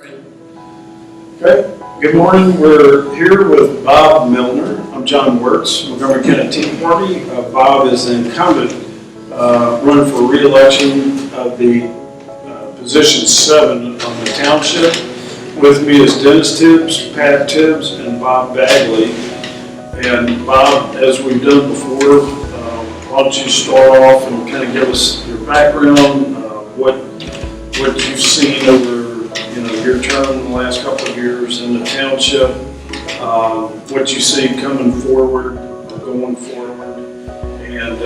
Okay, good morning. We're here with Bob Milner. I'm John Wirtz, Montgomery County Tea Party. Bob is the incumbent, run for re-election of the position 7 on the township. With me is Dennis Tibbs, Pat Tibbs, and Bob Bagley. And Bob, as we've done before, why don't you start off and kind of give us your background, what you've seen over your term in the last couple of years in the township, what you see coming forward, going forward, and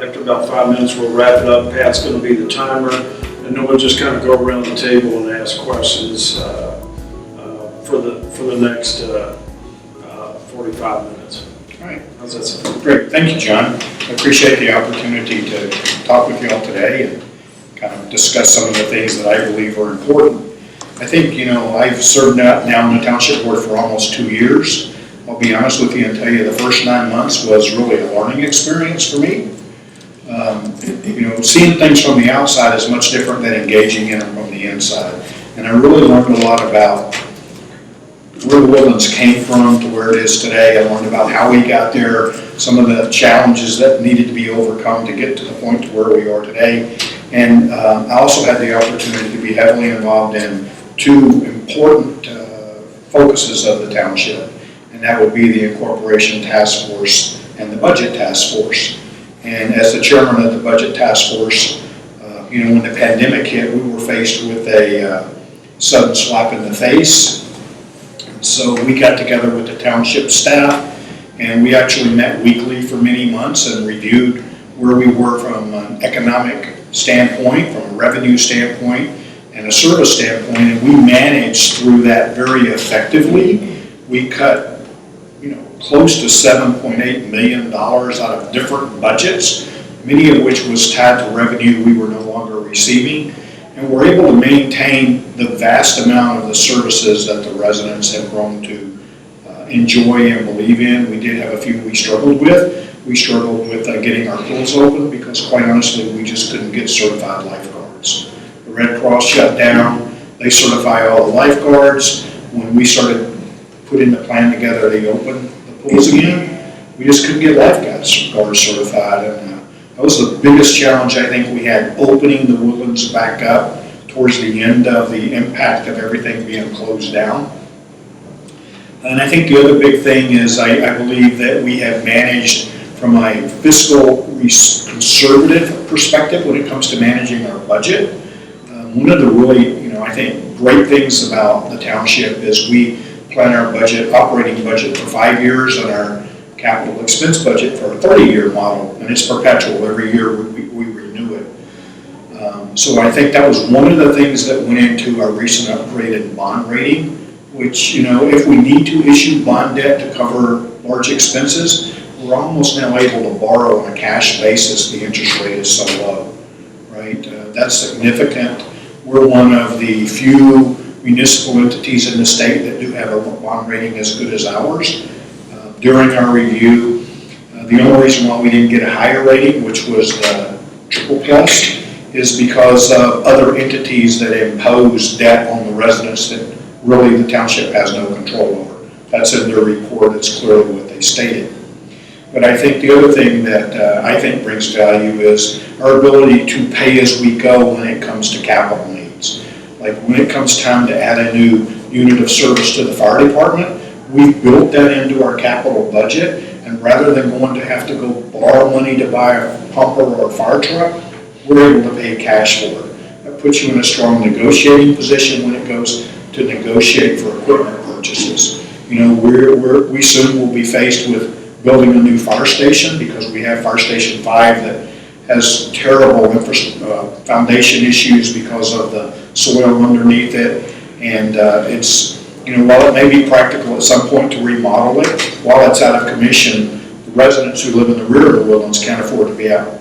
after about 5 minutes we'll wrap it up. Pat's going to be the timer, and then we'll just kind of go around the table and ask questions for the next 45 minutes. All right. How's that sound? Great. Thank you, John. I appreciate the opportunity to talk with you all today and kind of discuss some of the things that I believe are important. I think, I've served now in the township board for almost 2 years. I'll be honest with you and tell you the first 9 months was really a learning experience for me. Seeing things from the outside is much different than engaging in them from the inside. And I really learned a lot about where the Woodlands came from to where it is today. I learned about how we got there, some of the challenges that needed to be overcome to get to the point to where we are today. And I also had the opportunity to be heavily involved in 2 important focuses of the township, and that would be the Incorporation Task Force and the Budget Task Force. And as the chairman of the Budget Task Force, when the pandemic hit, we were faced with a sudden slap in the face. So we got together with the township staff, and we actually met weekly for many months and reviewed where we were from an economic standpoint, from a revenue standpoint, and a service standpoint, and we managed through that very effectively. We cut, close to $7.8 million out of different budgets, many of which was tied to revenue we were no longer receiving, and we're able to maintain the vast amount of the services that the residents have grown to enjoy and believe in. We did have a few we struggled with. We struggled with getting our pools open because, quite honestly, we just couldn't get certified lifeguards. The Red Cross shut down. They certify all the lifeguards. When we started putting the plan together, they opened the pools again. We just couldn't get lifeguards certified. And that was the biggest challenge I think we had, opening the Woodlands back up towards the end of the impact of everything being closed down. And I think the other big thing is I believe that we have managed from a fiscal conservative perspective when it comes to managing our budget. One of the really, I think, great things about the township is we plan our budget, operating budget for 5 years and our capital expense budget for a 30-year model, and it's perpetual. Every year we renew it. So I think that was one of the things that went into our recent upgraded bond rating, which, if we need to issue bond debt to cover large expenses, we're almost now able to borrow on a cash basis. The interest rate is so low, right? That's significant. We're one of the few municipal entities in the state that do have a bond rating as good as ours. During our review, the only reason why we didn't get a higher rating, which was the triple plus, is because of other entities that impose debt on the residents that really the township has no control over. That's in their report. It's clearly what they stated. But I think the other thing that I think brings value is our ability to pay as we go when it comes to capital needs. Like when it comes time to add a new unit of service to the fire department, we've built that into our capital budget, and rather than going to have to go borrow money to buy a pumper or a fire truck, we're able to pay cash for it. That puts you in a strong negotiating position when it goes to negotiate for equipment purchases. We soon will be faced with building a new fire station because we have Fire Station 5 that has terrible foundation issues because of the soil underneath it, and it's, while it may be practical at some point to remodel it, while it's out of commission, the residents who live in the rear of the Woodlands can't afford to be out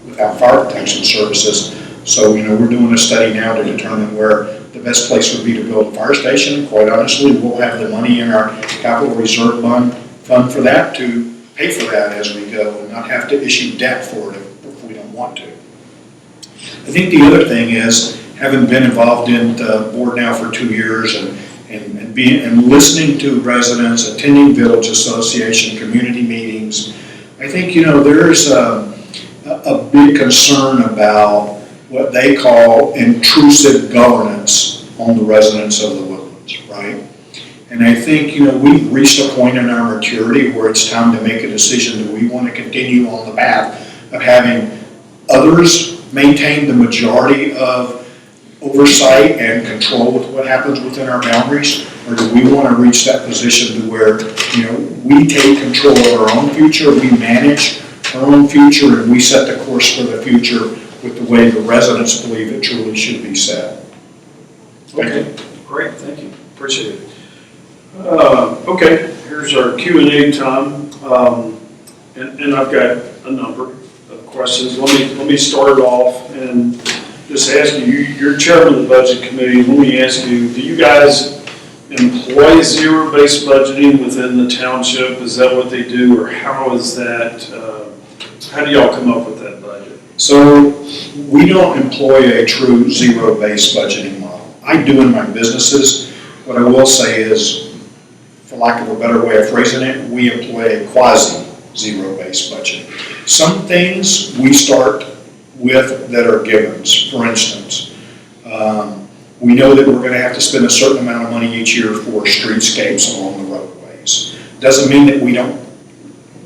without fire protection services. So, we're doing a study now to determine where the best place would be to build a fire station. Quite honestly, we'll have the money in our capital reserve fund for that to pay for that as we go and not have to issue debt for it if we don't want to. I think the other thing is having been involved in the board now for 2 years and listening to residents, attending village association, community meetings, I think, there's a big concern about what they call intrusive governance on the residents of the Woodlands, right? And I think, we've reached a point in our maturity where it's time to make a decision. Do we want to continue on the path of having others maintain the majority of oversight and control with what happens within our boundaries? Or do we want to reach that position to where, we take control of our own future, we manage our own future, and we set the course for the future with the way the residents believe it truly should be set? Okay, great, thank you, appreciate it. Okay, here's our Q&A time, and I've got a number of questions. Let me start off and just ask you, you're chairman of the budget committee. Let me ask you, do you guys employ zero-based budgeting within the township? Is that what they do, or how is that, how do y'all come up with that budget? So we don't employ a true zero-based budgeting model. I do in my businesses. What I will say is, for lack of a better way of phrasing it, we employ a quasi-zero-based budgeting. Some things we start with that are givens. For instance, we know that we're going to have to spend a certain amount of money each year for streetscapes along the roadways. Doesn't mean that we don't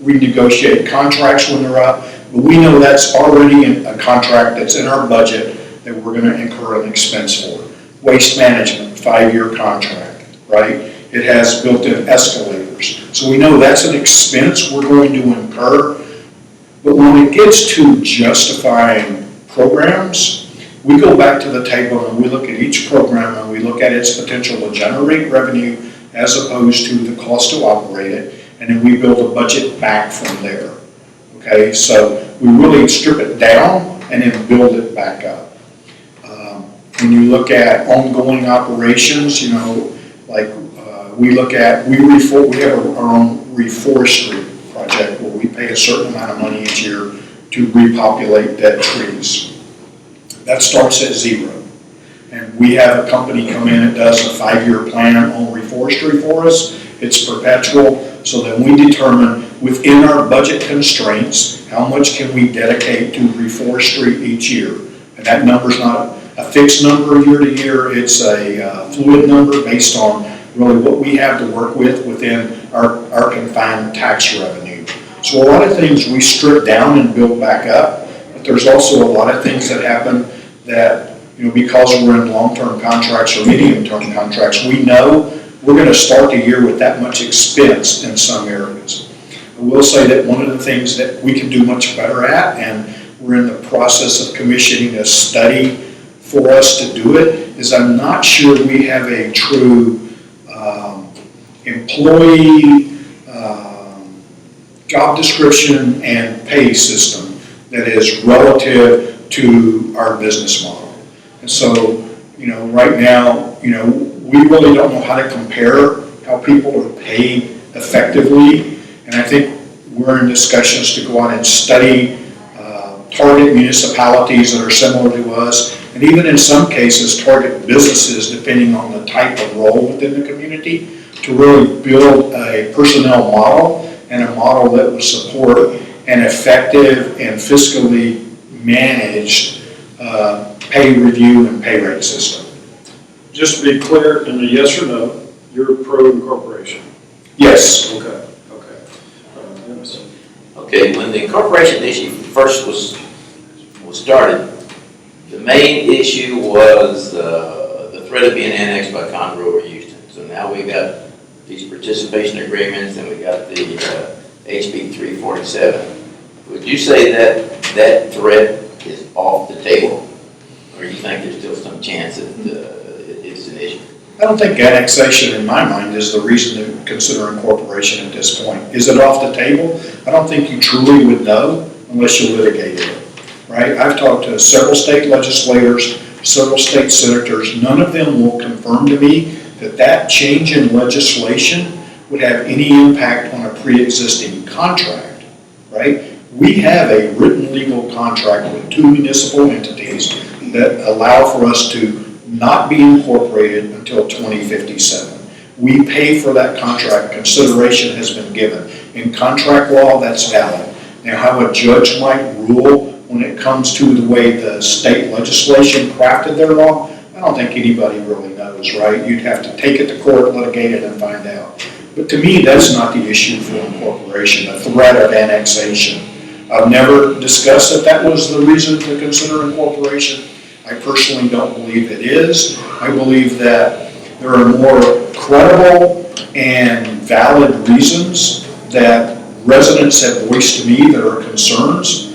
renegotiate contracts when they're up, but we know that's already in a contract that's in our budget that we're going to incur an expense for. Waste management, 5-year contract, right? It has built-in escalators. So we know that's an expense we're going to incur. But when it gets to justifying programs, we go back to the table and we look at each program and we look at its potential to generate revenue as opposed to the cost to operate it, and then we build a budget back from there. Okay, so we really strip it down and then build it back up. When you look at ongoing operations, like we have our own reforestry project where we pay a certain amount of money each year to repopulate dead trees. That starts at zero. And we have a company come in that does a 5-year plan on reforestry for us. It's perpetual, so that we determine within our budget constraints how much can we dedicate to reforestry each year. And that number's not a fixed number year to year, it's a fluid number based on really what we have to work with within our confined tax revenue. So a lot of things we strip down and build back up, but there's also a lot of things that happen that, because we're in long-term contracts or medium-term contracts, we know we're going to start the year with that much expense in some areas. I will say that one of the things that we can do much better at, and we're in the process of commissioning a study for us to do it, is I'm not sure we have a true employee job description and pay system that is relative to our business model. And so, right now, we really don't know how to compare how people are paid effectively. And I think we're in discussions to go out and study target municipalities that are similar to us, and even in some cases target businesses depending on the type of role within the community, to really build a personnel model and a model that would support an effective and fiscally managed pay review and pay rate system. Just to be clear, in a yes or no, you're pro incorporation? Yes. Okay. Okay, when the incorporation issue first was started, the main issue was the threat of being annexed by Conroe or Houston. So now we got these participation agreements and we got the HB 347. Would you say that that threat is off the table? Or you think there's still some chance that it's an issue? I don't think annexation, in my mind, is the reason to consider incorporation at this point. Is it off the table? I don't think you truly would know unless you litigated it, right? I've talked to several state legislators, several state senators. None of them will confirm to me that that change in legislation would have any impact on a pre-existing contract, right? We have a written legal contract with 2 municipal entities that allow for us to not be incorporated until 2057. We pay for that contract. Consideration has been given. In contract law, that's valid. Now, how a judge might rule when it comes to the way the state legislation crafted their law, I don't think anybody really knows, right? You'd have to take it to court, litigate it, and find out. But to me, that's not the issue for incorporation, the threat of annexation. I've never discussed that that was the reason to consider incorporation. I personally don't believe it is. I believe that there are more credible and valid reasons that residents have voiced to me that are concerns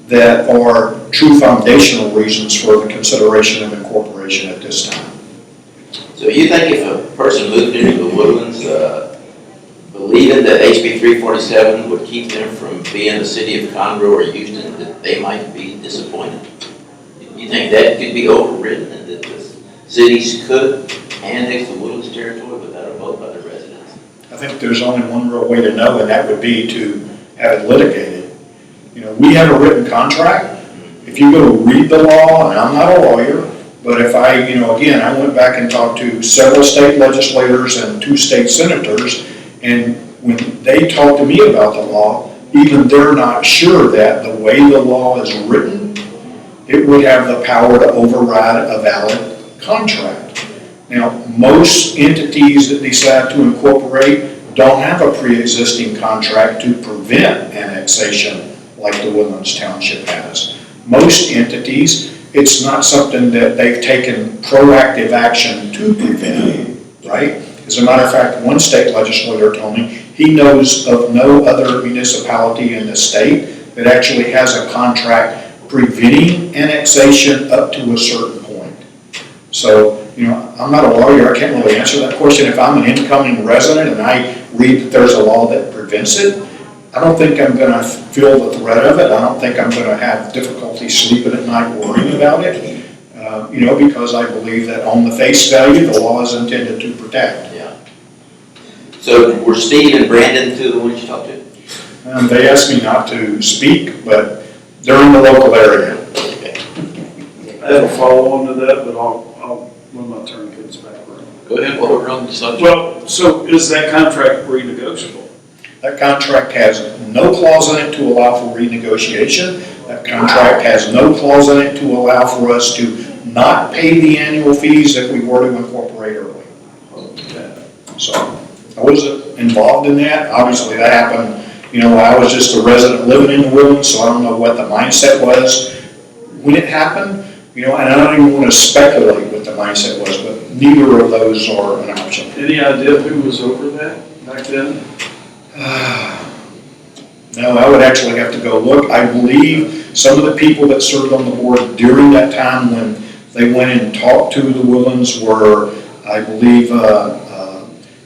that are true foundational reasons for the consideration of incorporation at this time. So you think if a person moved into the Woodlands, believing that HB 347 would keep them from being the city of Conroe or Houston, that they might be disappointed? You think that could be overridden and that the cities could annex the Woodlands territory without a vote by the residents? I think there's only one real way to know, and that would be to have it litigated. You know, we have a written contract. If you go read the law, and I'm not a lawyer, but if I, again, I went back and talked to several state legislators and 2 state senators, and when they talk to me about the law, even they're not sure that the way the law is written, it would have the power to override a valid contract. Now, most entities that decide to incorporate don't have a pre-existing contract to prevent annexation like the Woodlands Township has. Most entities, it's not something that they've taken proactive action to prevent, right? As a matter of fact, one state legislator told me he knows of no other municipality in the state that actually has a contract preventing annexation up to a certain point. So, I'm not a lawyer, I can't really answer that question. If I'm an incoming resident and I read that there's a law that prevents it, I don't think I'm going to feel the threat of it. I don't think I'm going to have difficulty sleeping at night worrying about it, because I believe that on the face value, the law is intended to protect. Yeah. So were Steve and Brandon two the ones you talked to? They asked me not to speak, but they're in the local area. Okay. I have a follow-on to that, but I'll when my turn comes back around. Go ahead, while we're on the subject. Well, so is that contract renegotiable? That contract has no clause in it to allow for renegotiation. That contract has no clause in it to allow for us to not pay the annual fees if we were to incorporate early. Okay. So I was involved in that. Obviously that happened, I was just a resident living in the Woodlands, so I don't know what the mindset was when it happened, and I don't even want to speculate what the mindset was, but neither of those are an option. Any idea who was over that back then? No, I would actually have to go look. I believe some of the people that served on the board during that time when they went in and talked to the Woodlands were, I believe,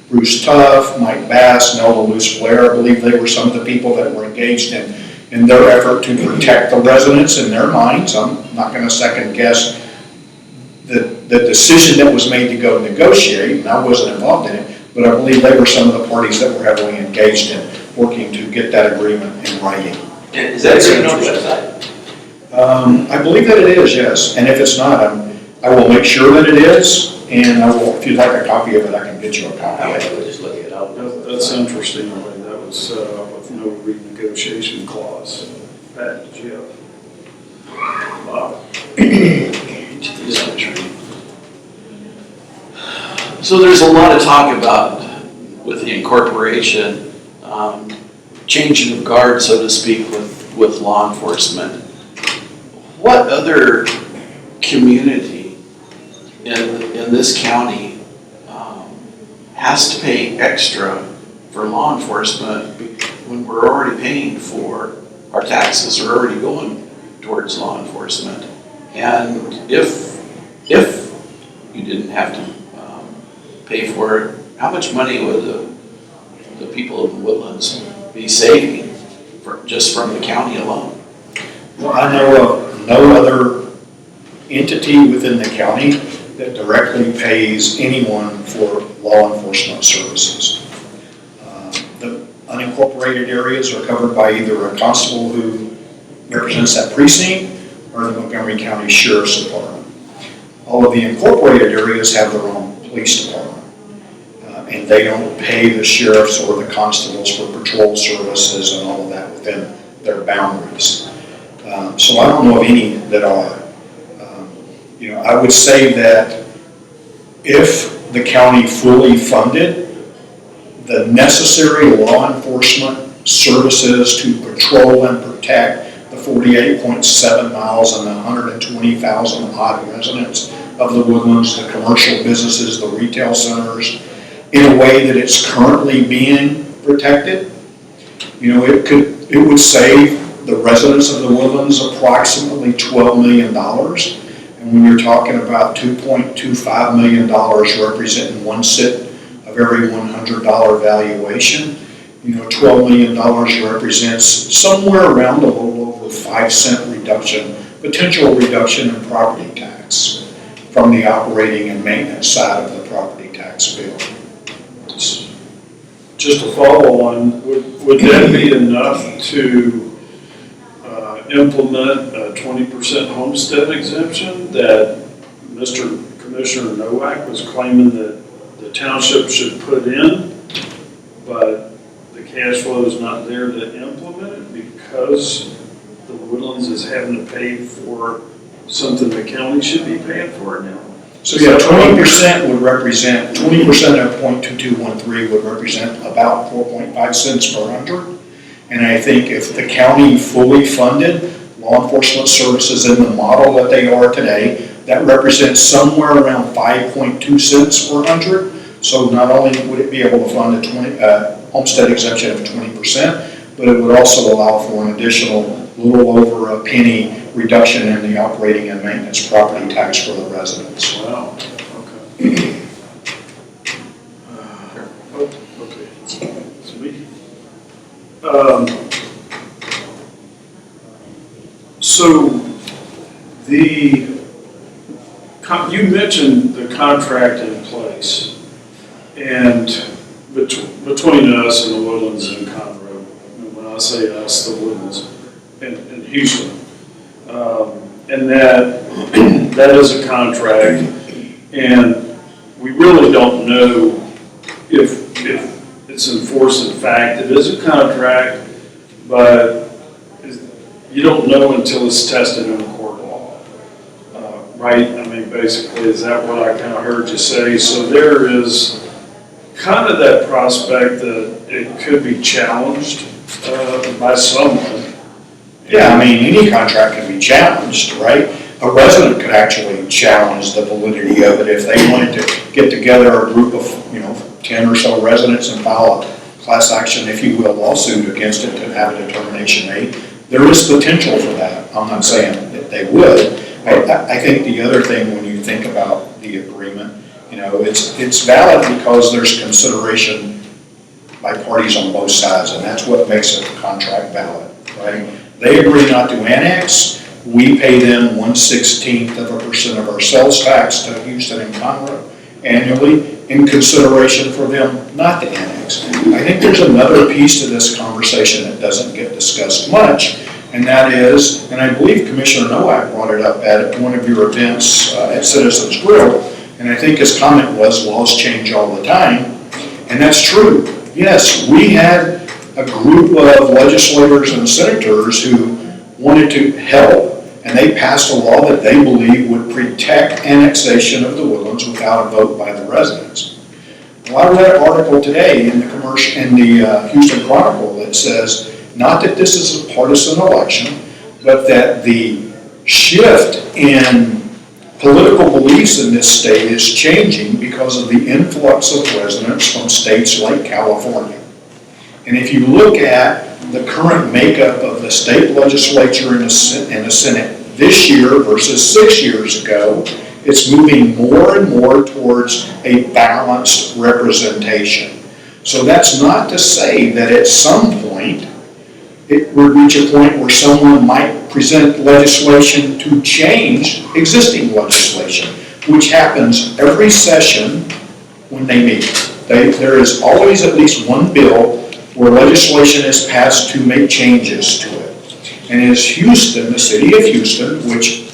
Bruce Tuff, Mike Bass, Nelda Luce Blair. I believe they were some of the people that were engaged in their effort to protect the residents in their minds. I'm not going to second guess the decision that was made to go negotiate, and I wasn't involved in it, but I believe they were some of the parties that were heavily engaged in working to get that agreement in writing. And is that agreement on the website? I believe that it is, yes. And if it's not, I will make sure that it is, and I will, if you'd like a copy of it, I can get you a copy. Okay, we'll just look it up. That's interesting. That was with no renegotiation clause. Pat, did you have? Wow. So there's a lot of talk about, with the incorporation, changing of guard, so to speak, with law enforcement. What other community in this county has to pay extra for law enforcement when we're already paying for, our taxes are already going towards law enforcement? And if you didn't have to pay for it, how much money would the people of the Woodlands be saving just from the county alone? Well, I know of no other entity within the county that directly pays anyone for law enforcement services. The unincorporated areas are covered by either a constable who represents that precinct or the Montgomery County Sheriff's Department. all of the incorporated areas have their own police department. And they don't pay the sheriffs or the constables for patrol services and all of that within their boundaries. So I don't know of any that are. I would say that if the county fully funded the necessary law enforcement services to patrol and protect the 48.7 miles and the 120,000 odd residents of the Woodlands, the commercial businesses, the retail centers, in a way that it's currently being protected, it would save the residents of the Woodlands approximately $12 million. And when you're talking about $2.25 million representing one cent of every $100 valuation, $12 million represents somewhere around a little over 5-cent reduction, potential reduction in property tax from the operating and maintenance side of the property tax bill. Just to follow on, would that be enough to implement a 20% homestead exemption that Mr. Commissioner Nowak was claiming that the township should put in, but the cash flow is not there to implement it because the Woodlands is having to pay for something the county should be paying for now? So yeah, 20% would represent, 20% of 0.2213 would represent about 4.5 cents per hundred. And I think if the county fully funded law enforcement services in the model that they are today, that represents somewhere around 5.2 cents per hundred. So not only would it be able to fund a homestead exemption of 20%, but it would also allow for an additional little over a penny reduction in the operating and maintenance property tax for the residents. Wow, okay. Okay, it's me. So you mentioned the contract in place, and between us and the Woodlands and Conroe, and when I say us, the Woodlands and Houston, and that is a contract, and we really don't know if it's enforced. In fact, it is a contract, but you don't know until it's tested in a court of law, right? I mean, basically, is that what I kind of heard you say? So there is kind of that prospect that it could be challenged by someone. Yeah, I mean, any contract can be challenged, right? A resident could actually challenge the validity of it if they wanted to get together a group of, 10 or so residents and file a class action, if you will, lawsuit against it to have a determination made. There is potential for that. I'm not saying that they would. I think the other thing when you think about the agreement, it's valid because there's consideration by parties on both sides, and that's what makes a contract valid, right? They agree not to annex. We pay them 1/16% of our sales tax to Houston and Conroe annually in consideration for them not to annex. I think there's another piece to this conversation that doesn't get discussed much, and that is, and I believe Commissioner Nowak brought it up at one of your events at Citizens Grill, and I think his comment was laws change all the time, and that's true. Yes, we had a group of legislators and senators who wanted to help, and they passed a law that they believe would protect annexation of the Woodlands without a vote by the residents. Well, I read an article today in the Houston Chronicle that says, not that this is a partisan election, but that the shift in political beliefs in this state is changing because of the influx of residents from states like California. And if you look at the current makeup of the state legislature and the Senate this year versus 6 years ago, it's moving more and more towards a balanced representation. So that's not to say that at some point it would reach a point where someone might present legislation to change existing legislation, which happens every session when they meet. There is always at least one bill where legislation is passed to make changes to it. And as Houston, the city of Houston, which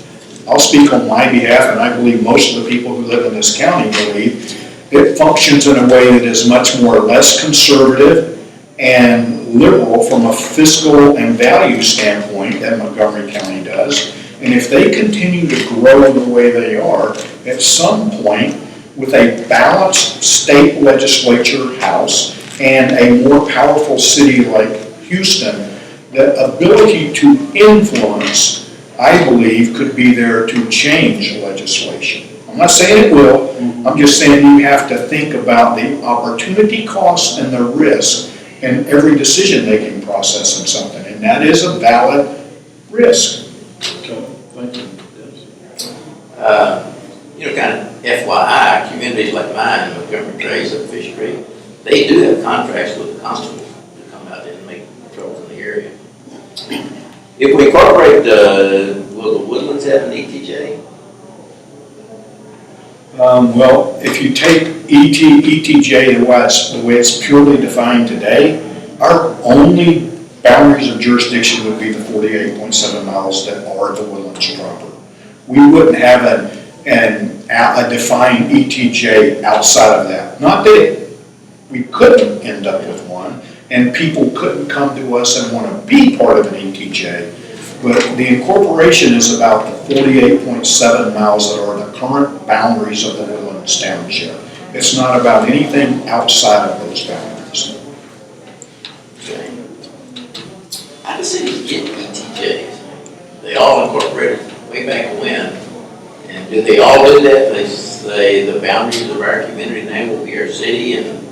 I'll speak on my behalf, and I believe most of the people who live in this county believe, it functions in a way that is much more less conservative and liberal from a fiscal and value standpoint than Montgomery County does. And if they continue to grow in the way they are, at some point, with a balanced state legislature house and a more powerful city like Houston, the ability to influence, I believe, could be there to change legislation. I'm not saying it will, I'm just saying you have to think about the opportunity costs and the risk in every decision-making process in something, and that is a valid risk. Okay, thank you. Yes. Kind of FYI, communities like mine, Montgomery Trace and Fish Creek, they do have contracts with the constables to come out there and make patrols in the area. If we incorporate, will the Woodlands have an ETJ? Well, if you take ETJ the way it's purely defined today, our only boundaries of jurisdiction would be the 48.7 miles that are the Woodlands proper. We wouldn't have a defined ETJ outside of that. Not that we couldn't end up with one, and people couldn't come to us and want to be part of an ETJ, but the incorporation is about the 48.7 miles that are the current boundaries of the Woodlands Township. It's not about anything outside of those boundaries. Okay. How do cities get ETJs? They all incorporated way back when. And do they all do that? They say the boundaries of our community name will be our city, and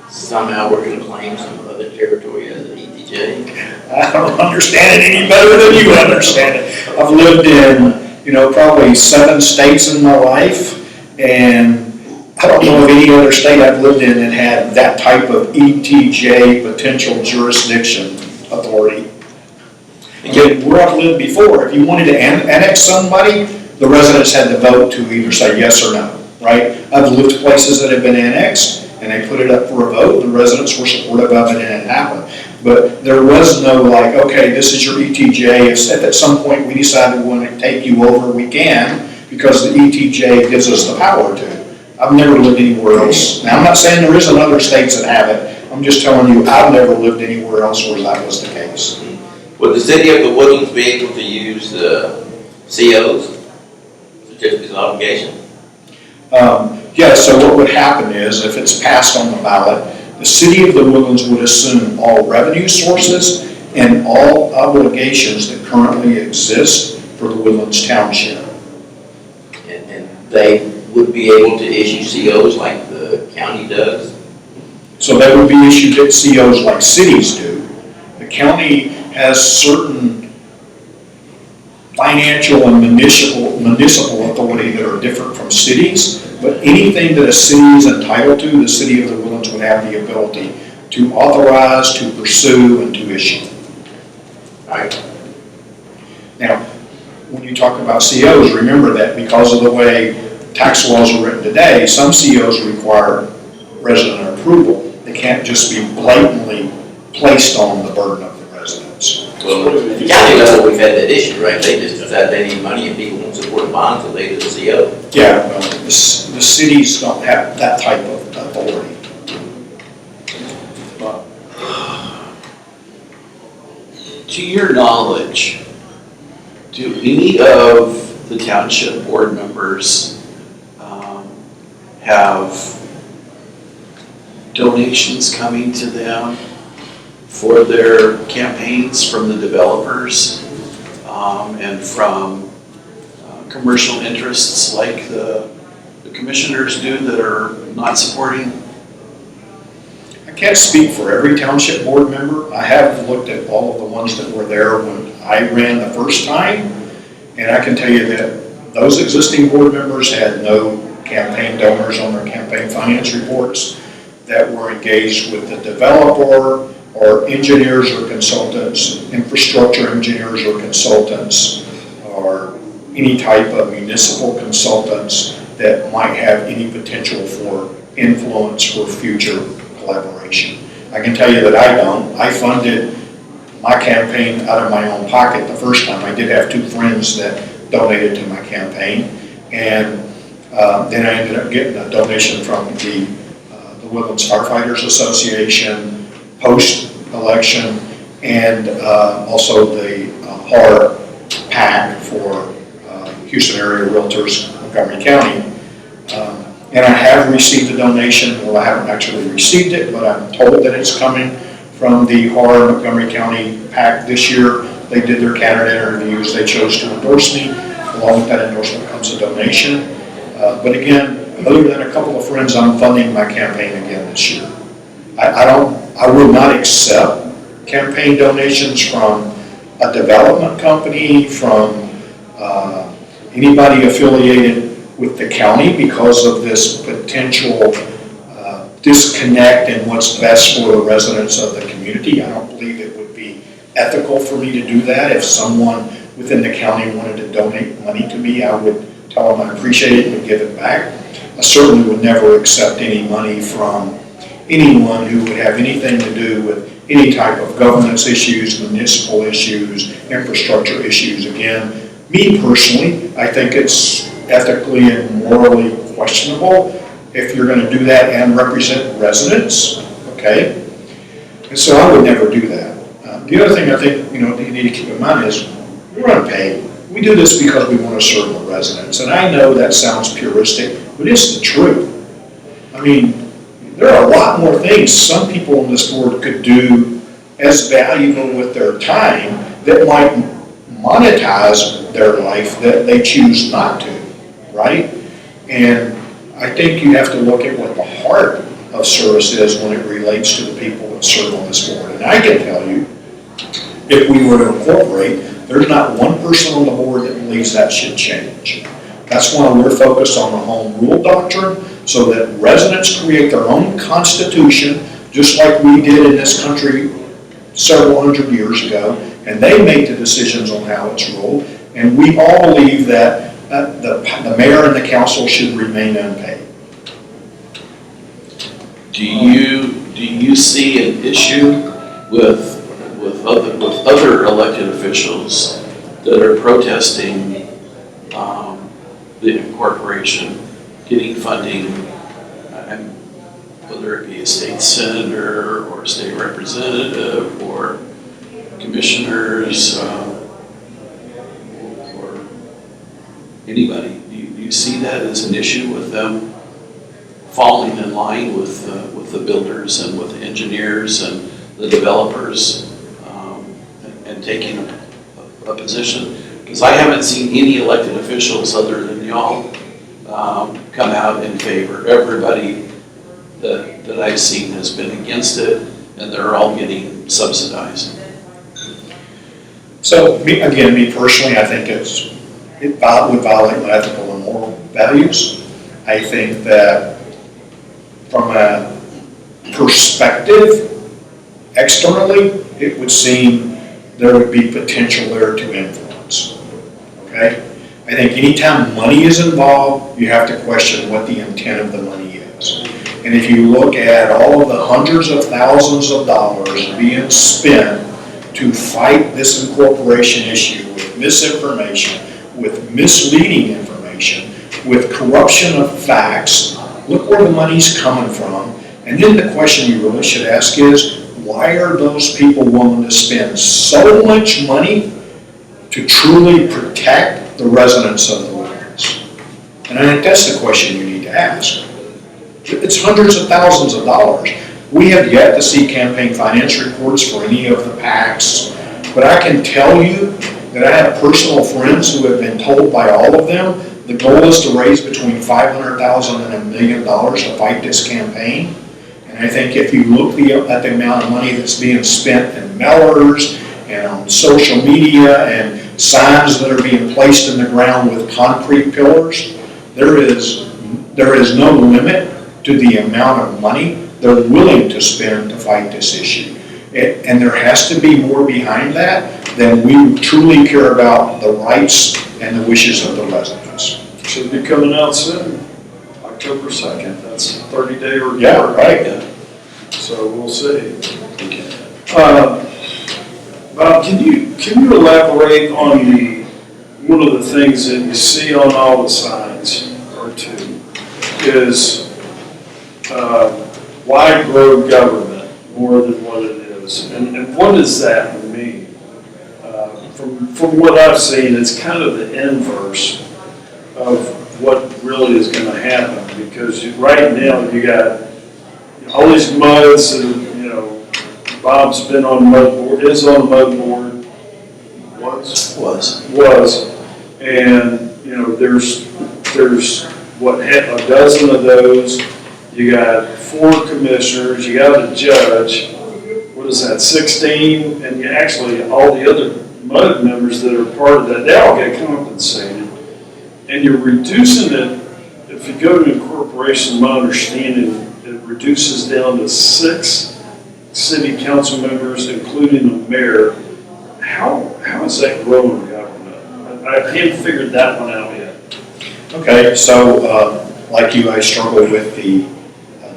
somehow we're going to claim some other territory as an ETJ? I don't understand it any better than you understand it. I've lived in, probably 7 states in my life, and I don't know of any other state I've lived in that had that type of ETJ potential jurisdiction authority. Again, where I've lived before, if you wanted to annex somebody, the residents had to vote to either say yes or no, right? I've lived places that have been annexed, and they put it up for a vote, and the residents were supportive of it, and it happened. But there was no okay, this is your ETJ. If at some point we decide we want to take you over, we can, because the ETJ gives us the power to. I've never lived anywhere else. Now, I'm not saying there isn't other states that have it. I'm just telling you, I've never lived anywhere else where that was the case. Would the city of the Woodlands be able to use COs, certificates of obligation? Yes, so what would happen is, if it's passed on the ballot, the city of the Woodlands would assume all revenue sources and all obligations that currently exist for the Woodlands Township. And they would be able to issue COs like the county does? So that would be issued at COs like cities do. The county has certain financial and municipal authority that are different from cities, but anything that a city is entitled to, the city of the Woodlands would have the ability to authorize, to pursue, and to issue. Right. Now, when you talk about COs, remember that because of the way tax laws are written today, some COs require resident approval. They can't just be blatantly placed on the burden of the residents. Well, the county level, we've had that issue, right? They just decide they need money and people won't support a bond, so they do the CO. Yeah, well, the cities don't have that type of authority. To your knowledge, do any of the township board members have donations coming to them for their campaigns from the developers and from commercial interests like the commissioners do that are not supporting? I can't speak for every township board member. I have looked at all of the ones that were there when I ran the first time, and I can tell you that those existing board members had no campaign donors on their campaign finance reports that were engaged with the developer or engineers or consultants, infrastructure engineers or consultants, or any type of municipal consultants that might have any potential for influence for future collaboration. I can tell you that I don't. I funded my campaign out of my own pocket the first time. I did have 2 friends that donated to my campaign. And then I ended up getting a donation from the Woodlands Firefighters Association post-election, and also the HAR PAC for Houston Area Realtors, Montgomery County. And I have received a donation. Well, I haven't actually received it, but I'm told that it's coming from the HAR Montgomery County PAC this year. They did their candidate interviews. They chose to endorse me. Along with that endorsement comes a donation. But again, other than a couple of friends, I'm funding my campaign again this year. I will not accept campaign donations from a development company, from anybody affiliated with the county, because of this potential disconnect in what's best for the residents of the community. I don't believe it would be ethical for me to do that. If someone within the county wanted to donate money to me, I would tell them I appreciate it and give it back. I certainly would never accept any money from anyone who would have anything to do with any type of governance issues, municipal issues, infrastructure issues. Again, me personally, I think it's ethically and morally questionable if you're going to do that and represent residents, okay? And so I would never do that. The other thing I think you need to keep in mind is we're unpaid. We do this because we want to serve the residents. And I know that sounds puristic, but it's the truth. I mean, there are a lot more things some people on this board could do as valuable with their time that might monetize their life that they choose not to, right? And I think you have to look at what the heart of service is when it relates to the people that serve on this board. And I can tell you, if we were to incorporate, there's not one person on the board that believes that should change. That's why we're focused on the home rule doctrine, so that residents create their own constitution, just like we did in this country several hundred years ago, and they make the decisions on how it's ruled. And we all believe that the mayor and the council should remain unpaid. Do you see an issue with other elected officials that are protesting the incorporation getting funding, whether it be a state senator or state representative or commissioners or anybody? Do you see that as an issue with them falling in line with the builders and with the engineers and the developers and taking a position? Because I haven't seen any elected officials other than y'all come out in favor. Everybody that I've seen has been against it, and they're all getting subsidized. So me personally, I think it would violate my ethical and moral values. I think that from a perspective, externally, it would seem there would be potential there to influence, okay? I think anytime money is involved, you have to question what the intent of the money is. And if you look at all of the hundreds of thousands of dollars being spent to fight this incorporation issue with misinformation, with misleading information, with corruption of facts, look where the money's coming from. And then the question you really should ask is, why are those people willing to spend so much money to truly protect the residents of the Woodlands? And I think that's the question you need to ask. It's hundreds of thousands of dollars. We have yet to see campaign finance reports for any of the PACs, but I can tell you that I have personal friends who have been told by all of them the goal is to raise between $500,000 and $1 million to fight this campaign. And I think if you look at the amount of money that's being spent in mailers and on social media and signs that are being placed in the ground with concrete pillars, there is no limit to the amount of money they're willing to spend to fight this issue. And there has to be more behind that than we truly care about the rights and the wishes of the residents. Should be coming out soon, October 2nd. That's a 30-day report. Yeah, right. So we'll see. Bob, can you elaborate on the one of the things that you see on all the signs, or two, is why grow government more than what it is? And what does that mean? From what I've seen, it's kind of the inverse of what really is going to happen, because right now you got all these muds, and Bob's been on mud board, is on mud board, was, and there's what, a dozen of those. You got 4 commissioners, you got a judge. What is that, 16? And you actually, all the other mud members that are part of that, they all get compensated. And you're reducing it, if you go to incorporation, my understanding, it reduces down to 6 city council members, including the mayor. How is that growing government? I haven't figured that one out yet. Okay, so like you, I struggle with the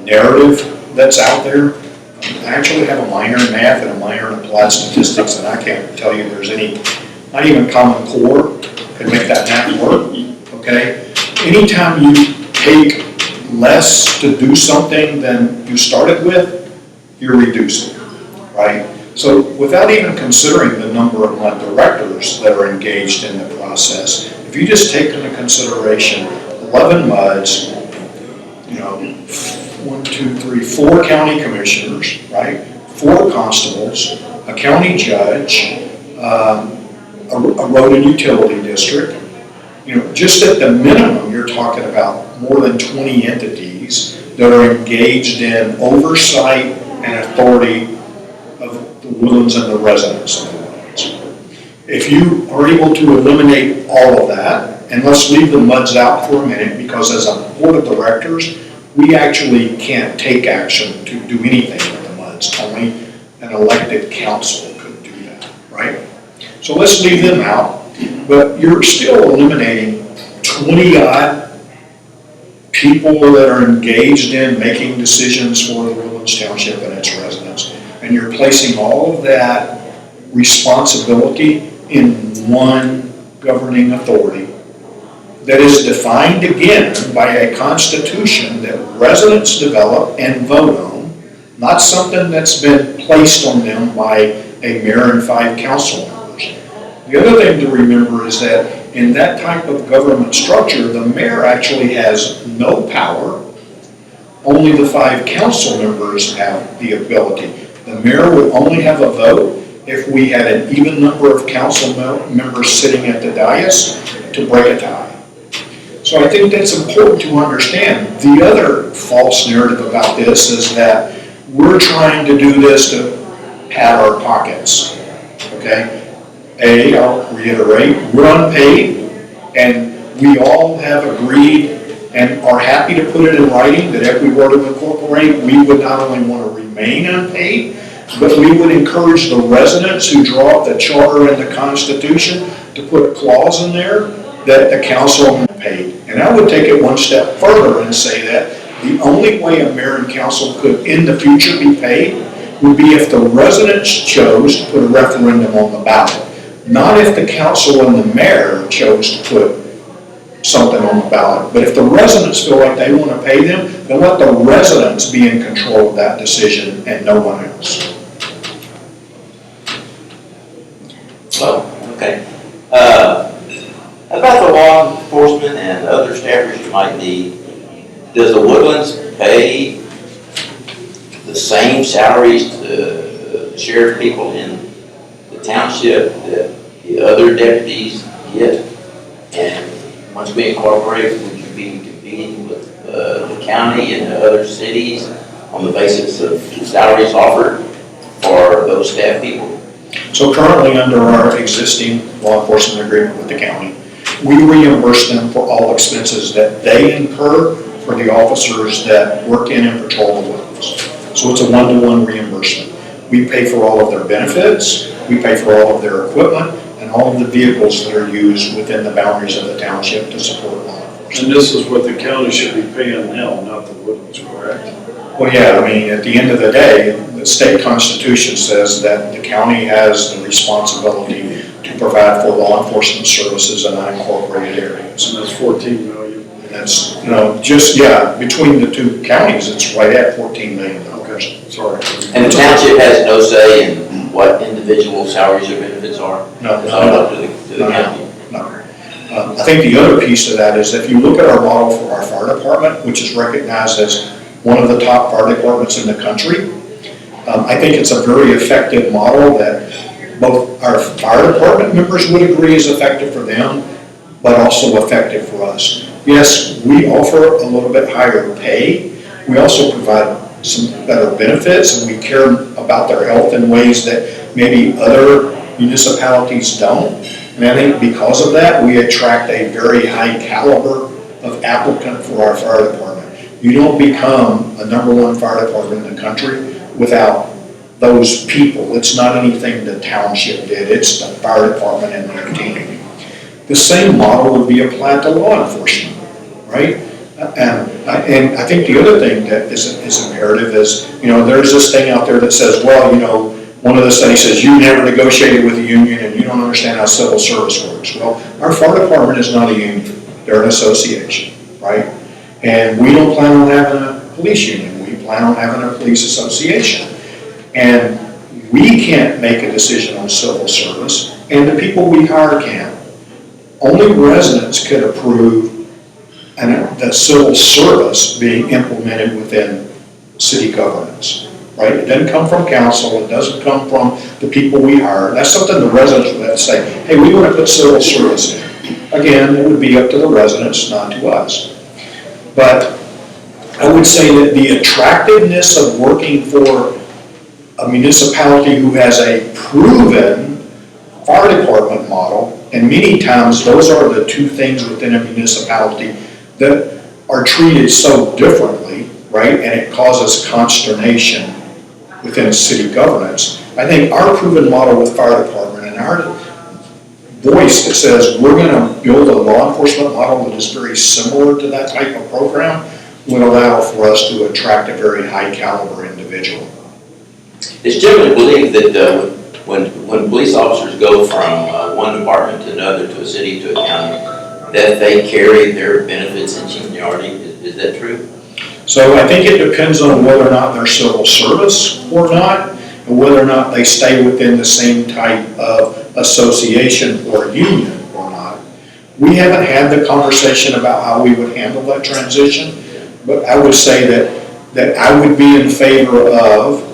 narrative that's out there. I actually have a minor in math and a minor in applied statistics, and I can't tell you there's any, not even Common Core could make that math work, okay? Anytime you take less to do something than you started with, you're reducing, right? So without even considering the number of mud directors that are engaged in the process, if you just take into consideration 11 MUDs, 4 county commissioners, right? 4 constables, a county judge, a road and utility district. Just at the minimum, you're talking about more than 20 entities that are engaged in oversight and authority of the Woodlands and the residents of the Woodlands. If you are able to eliminate all of that, and let's leave the MUDs out for a minute, because as a board of directors, we actually can't take action to do anything with the MUDs. Only an elected council could do that, right? So let's leave them out, but you're still eliminating 20-odd people that are engaged in making decisions for the Woodlands Township and its residents. And you're placing all of that responsibility in one governing authority that is defined again by a constitution that residents develop and vote on, not something that's been placed on them by a mayor and 5 council members. The other thing to remember is that in that type of government structure, the mayor actually has no power. Only the 5 council members have the ability. The mayor would only have a vote if we had an even number of council members sitting at the dais to break a tie. So I think that's important to understand. The other false narrative about this is that we're trying to do this to pad our pockets, okay? I'll reiterate, we're unpaid, and we all have agreed and are happy to put it in writing that if we were to incorporate, we would not only want to remain unpaid, but we would encourage the residents who draw up the charter and the Constitution to put a clause in there that the council paid. And I would take it one step further and say that the only way a mayor and council could in the future be paid would be if the residents chose to put a referendum on the ballot. Not if the council and the mayor chose to put something on the ballot. But if the residents feel like they want to pay them, then let the residents be in control of that decision and no one else. Okay. About the law enforcement and other staffers you might need, does the Woodlands pay the same salaries to the sheriff people in the township that the other deputies get? And once we incorporate, would you be competing with the county and the other cities on the basis of salaries offered for those staff people? So currently under our existing law enforcement agreement with the county, we reimburse them for all expenses that they incur for the officers that work in and patrol the Woodlands. So it's a one-to-one reimbursement. We pay for all of their benefits, we pay for all of their equipment, and all of the vehicles that are used within the boundaries of the township to support law enforcement. And this is what the county should be paying now, not the Woodlands, correct? Well, yeah, I mean, at the end of the day, the state constitution says that the county has the responsibility to to provide for law enforcement services in unincorporated areas. And that's 14 million. And that's, between the two counties, it's right at $14 million. Sorry. And the township has no say in what individual salaries or benefits are? No, It's all up to the county? No. I think the other piece of that is if you look at our model for our fire department, which is recognized as one of the top fire departments in the country, I think it's a very effective model that both our fire department members would agree is effective for them, but also effective for us. Yes, we offer a little bit higher pay. We also provide some better benefits, and we care about their health in ways that maybe other municipalities don't. And I think because of that, we attract a very high caliber of applicant for our fire department. You don't become a #1 fire department in the country without those people. It's not anything the township did, it's the fire department and their team. The same model would be applied to law enforcement, right? And I think the other thing that is imperative is, there's this thing out there that says, well, one of the studies says you never negotiated with a union and you don't understand how civil service works. Well, our fire department is not a union, they're an association, right? And we don't plan on having a police union, we plan on having a police association. And we can't make a decision on civil service, and the people we hire can't. Only residents could approve the civil service being implemented within city governance, right? It doesn't come from council, it doesn't come from the people we hire. That's something the residents would have to say, hey, we want to put civil service in. Again, it would be up to the residents, not to us. But I would say that the attractiveness of working for a municipality who has a proven fire department model, and many times those are the two things within a municipality that are treated so differently, right? And it causes consternation within city governance. I think our proven model with fire department and our voice that says we're going to build a law enforcement model that is very similar to that type of program would allow for us to attract a very high caliber individual. It's generally believed that when police officers go from one department to another, to a city, to a county, that they carry their benefits and seniority. Is that true? So I think it depends on whether or not they're civil service or not, and whether or not they stay within the same type of association or union or not. We haven't had the conversation about how we would handle that transition, but I would say that I would be in favor of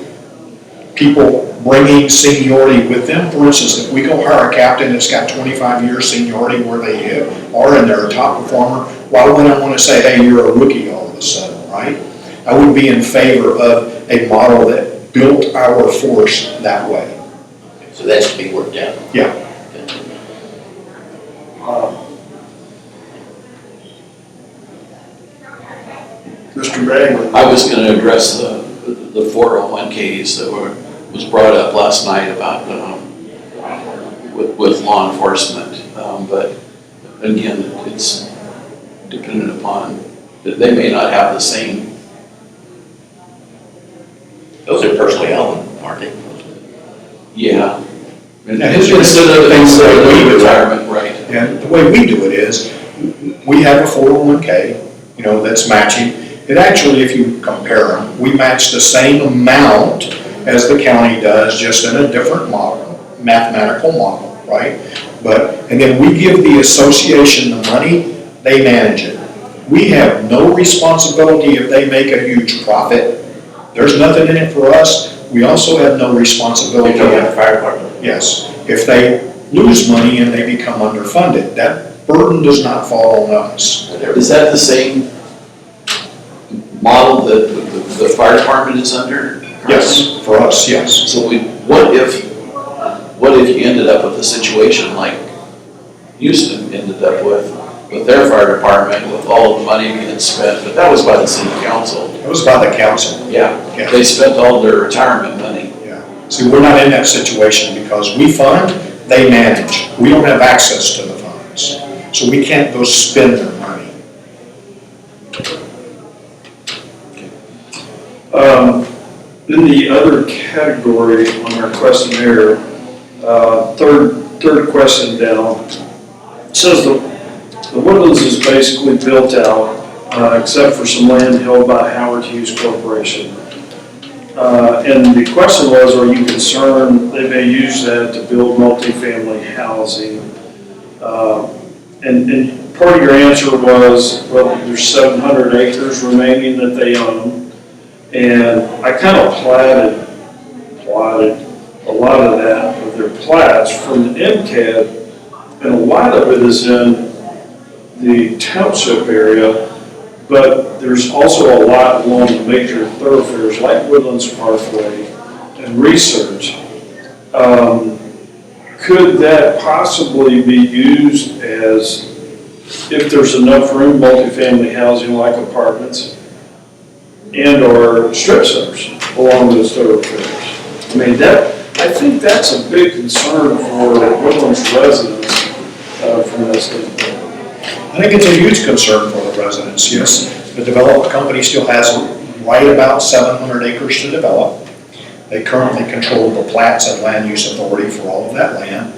people bringing seniority with them. For instance, if we go hire a captain that's got 25 years seniority where they are and they're a top performer, why would I want to say, hey, you're a rookie all of a sudden, right? I would be in favor of a model that built our force that way. So that should be worked out. Yeah. Mr. Bagley. I was going to address the 401ks that was brought up last night about with law enforcement, but again, it's dependent upon that they may not have the same. Those are personally owned, aren't they? Yeah. Instead of retirement, right? And the way we do it is, we have a 401k, that's matching. It actually, if you compare them, we match the same amount as the county does, just in a different model, mathematical model, right? And then we give the association the money, they manage it. We have no responsibility if they make a huge profit. There's nothing in it for us. We also have no responsibility. You're talking about the fire department? Yes. If they lose money and they become underfunded, that burden does not fall on us. Is that the same model that the fire department is under? Yes, for us, yes. So what if you ended up with a situation like Houston ended up with their fire department, with all the money being spent, but that was by the city council. It was by the council. Yeah. They spent all their retirement money. Yeah. See, we're not in that situation because we fund, they manage. We don't have access to the funds. So we can't go spend their money. In the other category on our questionnaire, third third question down. It says the Woodlands is basically built out, except for some land held by Howard Hughes Corporation. And the question was, are you concerned they may use that to build multifamily housing? And part of your answer was, well, there's 700 acres remaining that they own. And I kind of plotted a lot of that, of their plats from the MCAD, and a lot of it is in the township area, but there's also a lot along the major thoroughfares like Woodlands Parkway and Research. Could that possibly be used as, if there's enough room, multifamily housing like apartments and or strip centers along those thoroughfares? I mean, I think that's a big concern for Woodlands residents from that standpoint. I think it's a huge concern for the residents, yes. The development company still has right about 700 acres to develop. They currently control the plats and land use authority for all of that land.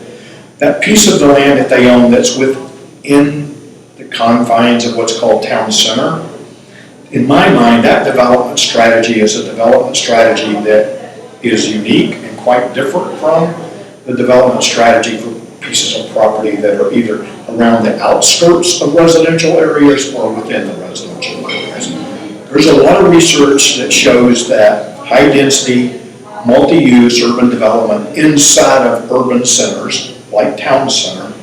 That piece of the land that they own that's within the confines of what's called town center, in my mind, that development strategy is a development strategy that is unique and quite different from the development strategy for pieces of property that are either around the outskirts of residential areas or within the residential areas. There's a lot of research that shows that high-density, multi-use urban development inside of urban centers, like town center,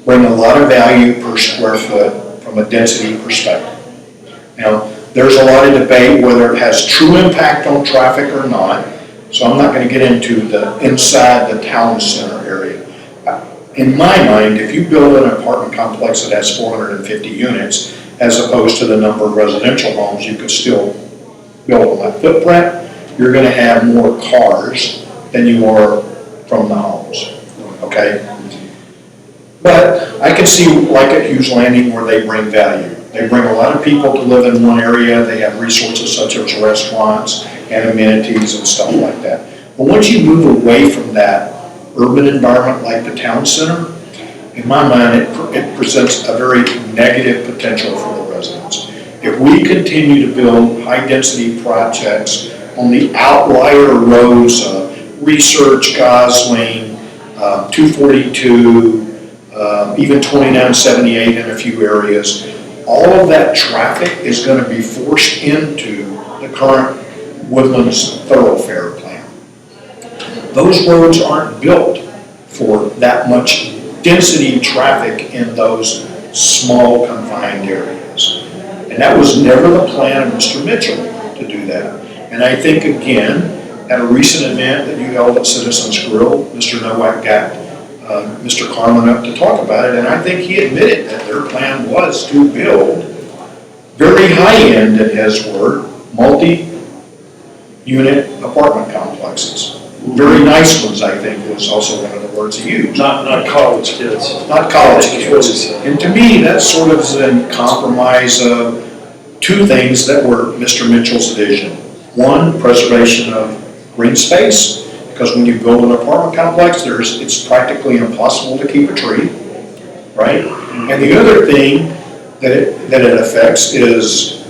bring a lot of value per square foot from a density perspective. Now, there's a lot of debate whether it has true impact on traffic or not, so I'm not going to get into the inside the town center area. In my mind, if you build an apartment complex that has 450 units, as opposed to the number of residential homes you could still build on that footprint, you're going to have more cars than you are from the homes, okay? But I can see, like at Hughes Landing, where they bring value. They bring a lot of people to live in one area. They have resources such as restaurants and amenities and stuff like that. But once you move away from that urban environment like the town center, in my mind, it presents a very negative potential for the residents. If we continue to build high-density projects on the outlier roads of Research, Gosling, 242, even 2978 in a few areas, all of that traffic is going to be forced into the current Woodlands thoroughfare plan. Those roads aren't built for that much density traffic in those small confined areas. And that was never the plan of Mr. Mitchell to do that. And I think, again, at a recent event that you held at Citizens Grill, Mr. Nowak got Mr. Carmen up to talk about it, and I think he admitted that their plan was to build very high-end, in his word, multi-unit apartment complexes. Very nice ones, I think, was also one of the words he used. Not college kids. Not college kids. And to me, that sort of is a compromise of two things that were Mr. Mitchell's vision. One, preservation of green space, because when you build an apartment complex, it's practically impossible to keep a tree, right? And the other thing that it affects is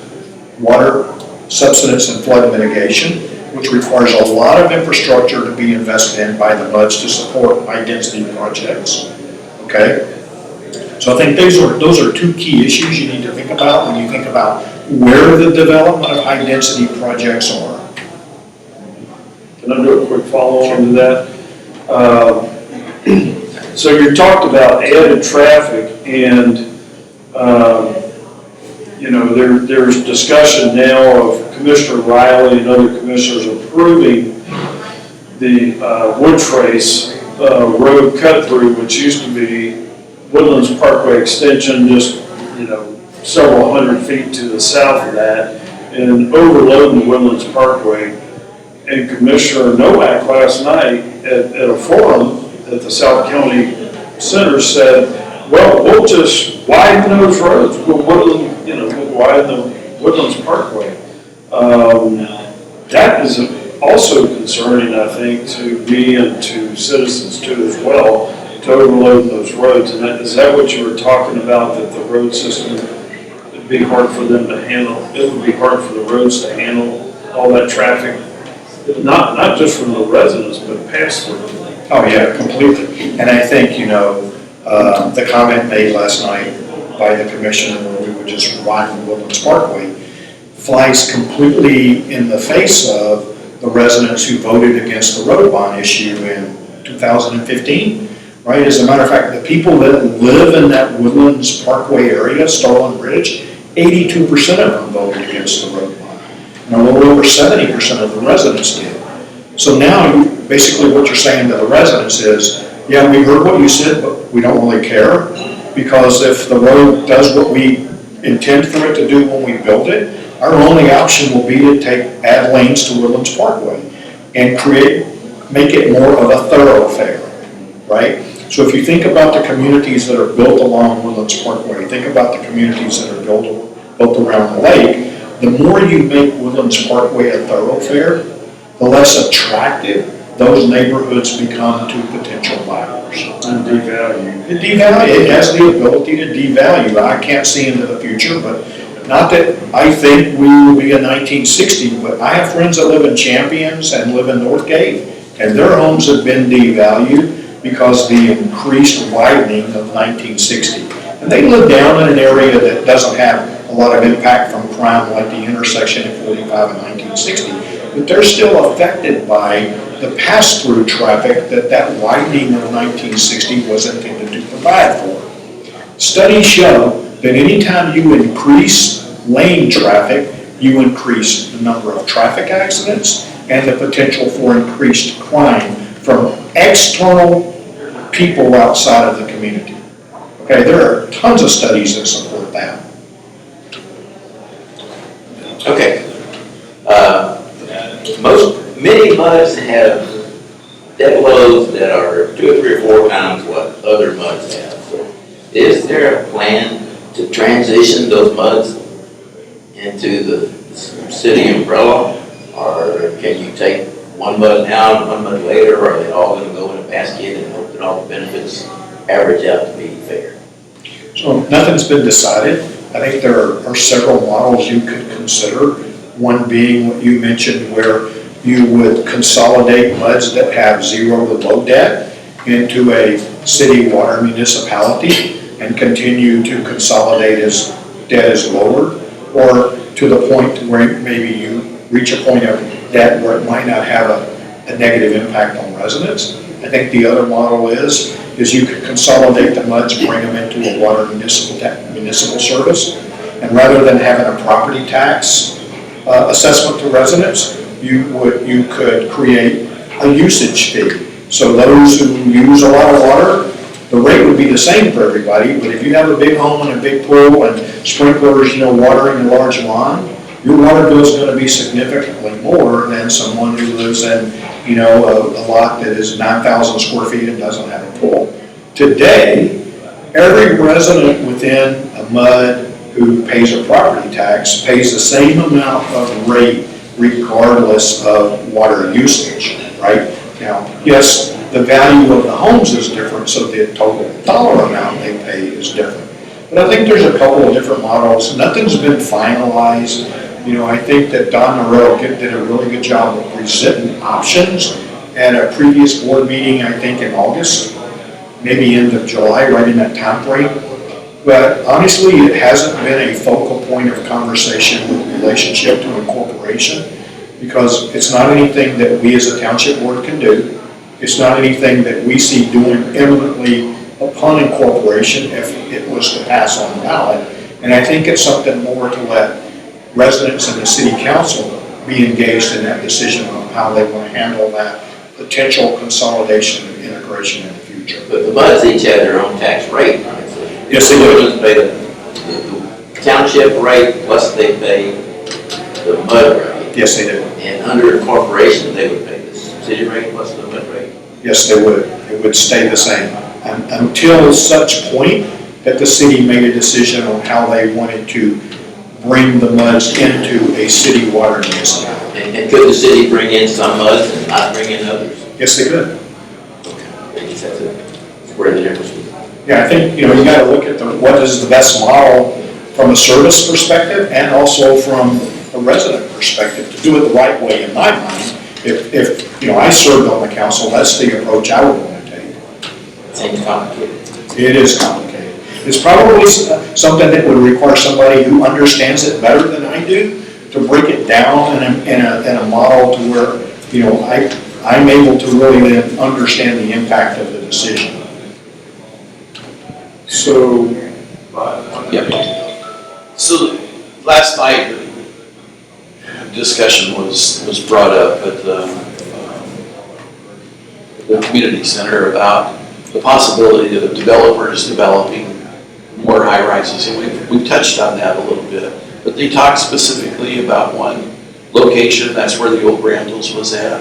water, subsidence, and flood mitigation, which requires a lot of infrastructure to be invested in by the MUDs to support high-density projects, okay? So I think those are two key issues you need to think about when you think about where the development of high-density projects are. Can I do a quick follow-on to that? So you talked about added traffic, and there's discussion now of Commissioner Riley and other commissioners approving the Woodtrace road cut through, which used to be Woodlands Parkway Extension, just several hundred feet to the south of that, and overloading the Woodlands Parkway. And Commissioner Nowak last night at a forum at the South County Center said, well, we'll just widen those roads. We'll widen the Woodlands Parkway. That is also concerning, I think, to me and to citizens too as well. to overload those roads. And is that what you were talking about, that the road system, it'd be hard for them to handle, it would be hard for the roads to handle all that traffic? Not just from the residents, but past through. Oh, yeah, completely. And I think, the comment made last night by the commission where we would just widen Woodlands Parkway flies completely in the face of the residents who voted against the road bond issue in 2015, right? As a matter of fact, the people that live in that Woodlands Parkway area, Starland Bridge, 82% of them voted against the road bond. And a little over 70% of the residents did. So now, basically what you're saying to the residents is, yeah, we heard what you said, but we don't really care, because if the road does what we intend for it to do when we build it, our only option will be to add lanes to Woodlands Parkway and make it more of a thoroughfare, right? So if you think about the communities that are built along Woodlands Parkway, think about the communities that are built around the lake, the more you make Woodlands Parkway a thoroughfare, the less attractive those neighborhoods become to potential buyers. And devalue. It has the ability to devalue. I can't see into the future, but not that I think we will be in 1960, but I have friends that live in Champions and live in Northgate, and their homes have been devalued because the increased widening of 1960. And they live down in an area that doesn't have a lot of impact from crime like the intersection at 45 and 1960, but they're still affected by the pass-through traffic that widening of 1960 was intended to provide for. Studies show that anytime you increase lane traffic, you increase the number of traffic accidents and the potential for increased crime from external people outside of the community. Okay, there are tons of studies that support that. Okay. Many muds have dead loads that are 2 or 3 or 4 times what other muds have. So is there a plan to transition those muds into the city umbrella? Or can you take one mud now and one mud later, or are they all going to go in a basket and hope that all the benefits average out to be fair? So nothing's been decided. I think there are several models you could consider. One being what you mentioned, where you would consolidate muds that have zero to low debt into a city water municipality and continue to consolidate as debt is lowered, or to the point where maybe you reach a point of debt where it might not have a negative impact on residents. I think the other model is you could consolidate the muds, bring them into a water municipal service, and rather than having a property tax assessment to residents, you could create a usage fee. So those who use a lot of water, the rate would be the same for everybody, but if you have a big home and a big pool and sprinklers, watering a large lawn, your water bill is going to be significantly more than someone who lives in, a lot that is 9,000 square feet and doesn't have a pool. Today, every resident within a MUD who pays a property tax pays the same amount of rate regardless of water usage, right? Now, yes, the value of the homes is different, so the total dollar amount they pay is different. But I think there's a couple of different models. Nothing's been finalized. I think that Don Norrell did a really good job of presenting options at a previous board meeting, I think in August, maybe end of July, right in that time frame. But honestly, it hasn't been a focal point of conversation with relationship to incorporation, because it's not anything that we as a township board can do. It's not anything that we see doing imminently upon incorporation if it was to pass on the ballot. And I think it's something more to let residents and the city council be engaged in that decision on how they want to handle that potential consolidation and integration in the future. But the MUDs each have their own tax rate, right? So yes, they do. Pay the township rate plus they pay the MUD rate. Yes, they do. And under incorporation, they would pay the city rate plus the MUD rate. Yes, they would. It would stay the same until such point that the city made a decision on how they wanted to bring the MUDs into a city water municipality. And could the city bring in some MUDs and not bring in others? Yes, they could. I guess that's a where the difference would be. Yeah, I think, you gotta look at what is the best model from a service perspective and also from a resident perspective, to do it the right way in my mind. If I served on the council, that's the approach I would want to take. Seems complicated. It is complicated. It's probably something that would require somebody who understands it better than I do to break it down in a model to where, I'm able to really then understand the impact of the decision. So, So last night, discussion was brought up at the community center about the possibility of developers developing more high rises. And we've touched on that a little bit, but they talked specifically about one location, that's where the old Randall's was at.